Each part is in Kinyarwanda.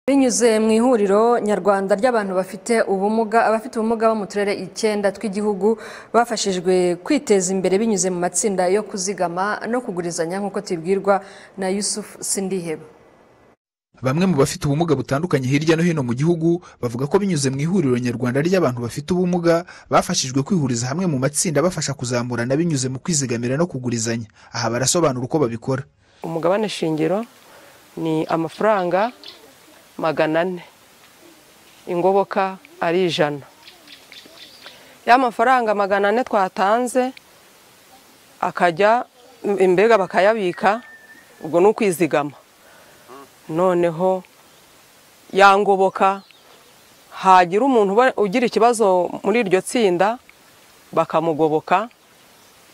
Binyuze mu ihuriro nyarwanda ry'abantu bafite ubumuga bo mu turere 9 tw'igihugu bafashijwe kwiteza imbere binyuze mu matsinda yo kuzigama no kugurizanya nk'uko tibwirwa na Yusuf Sindiheba. Bamwe mu bafite ubumuga butandukanye hirya no hino mu gihugu bavuga ko binyuze mu ihuriro nyarwanda ry'abantu bafite ubumuga bafashijwe kwihuriza hamwe mu matsinda bafasha kuzamurana binyuze mu kwizigamira no kugurizanya. Aha barasobanura uko babikora. Umugabane shingiro ni amafaranga 400, ingoboka ari 100. Ya mafaranga 400 twatanze akajya imbega bakayabika, ubwo no kwizigama. Noneho yangoboka hagira umuntu ugira ikibazo muri iryo tsinda bakamugoboka,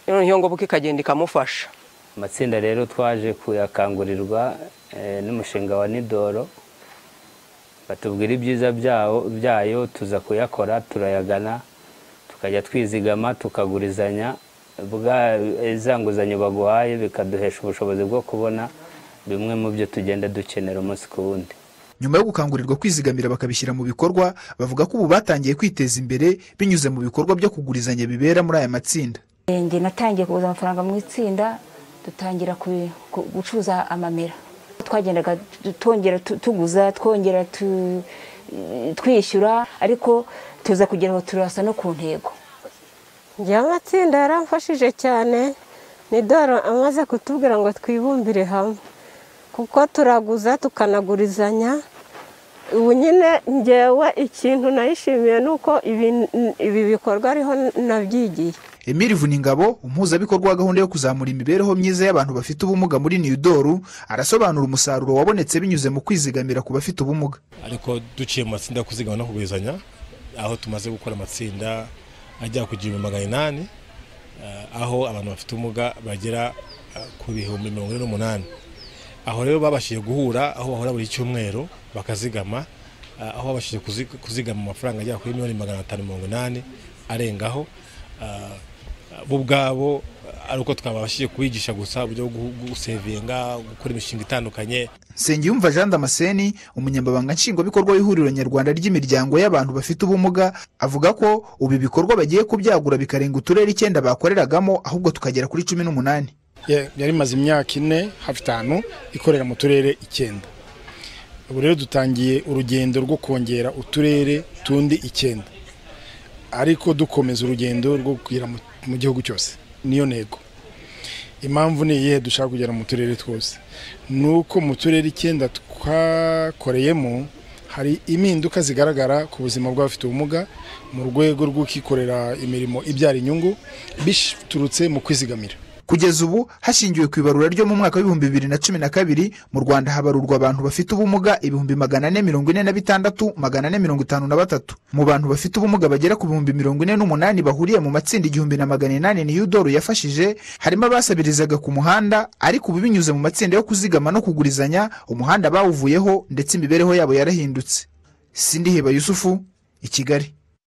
iyo ngoboka ikagenda ikamufasha. Amatsinda rero twaje kuyakangurirwa n'umushinga wa Nidoro, batubwira ibyiza byayo tuza kuyakora, turayagana, tukajya twizigama, tukagurizanya, izanguzanyo baguhaye bikaduhesha ubushobozi bwo kubona bimwe mu byo tugenda dukenera umunsi ku wundi. Nyuma yo gukangurirwa kwizigamira bakabishyira mu bikorwa, bavuga ko ubu batangiye kwiteza imbere binyuze mu bikorwa byo kugurizanya bibera muri aya matsinda. Nge natangiye kuguza amafaranga mu itsinda, dutangira gucuza amamera. Twagendaga twongera tuguza, twongera twishyura, ariko tuza kugeraho turasa no ku ntego. Nge amatsinda yaramfashije cyane, Nidoro amaze kutubwira ngo twibumbire hamwe, kuko turaguza tukanagurizanya. Ubu nyine ngewe ikintu nayishimiye nuko ibi bikorwa ariho nabyigiye. Emile Vuningabo, umuhuzabikorwa wa gahunda yo kuzamura imibereho myiza y'abantu bafite ubumuga muri Nidoro, arasobanura umusaruro wabonetse binyuze mu kwizigamira ku bafite ubumuga. Ariko duciye mu matsinda kuzigama no kugurizanya, aho tumaze gukora amatsinda ajya ku 800, aho abantu bafite ubumuga bagera ku 48. Aho rero babashije guhura, aho bahora buri cyumweru bakazigama, aho babashije kuzigama amafaranga ajya kuri 580 arengaho. Bubwabo aruko twabashije kubigisha gusa uburyo gusevinga, gukora imishinga itandukanye. Sengiyumva Jean Damascene, umunyamabanga nshingwabikorwa w'ihuriro nyarwanda ry'imiryango y'abantu bafite ubumuga, avuga ko ubu bikorwa bagiye kubyagura bikarenga uturere 9 bakoreragamo, ahubwo tukagera kuri 18. Yari maze imyaka 4 hafi 5 ikorera mu turere 9. Ubu rero dutangiye urugendo rwo kongera uturere tundi 9, ariko dukomeza urugendo rwo kugira mu gihugu cyose. Niyo ntego. Impamvu ni iyihe dushaka kugera mu turere twose? Nuko mu turere 9 twakoreyemo hari impinduka zigaragara ku buzima bw'abafite ubumuga mu rwego rwo kwikorera imirimo ibyara inyungu biturutse mu kwizigamira. Kugeza ubu hashingiwe ku ibarura ryo mu mwaka wa 2012 mu Rwanda habarurwa abantu bafite ubumuga 446,453. Mu bantu bafite ubumuga bagera ku 48,000 bahuriye mu matsinda 1,800 Nidoro yafashije, harimo abasabirizaga ku muhanda, ariko ubu binyuze mu matsinda yo kuzigama no kugurizanya umuhanda bawuvuyeho ndetse imibereho yabo yarahindutse. Sindiheba Yusufu, i Kigali.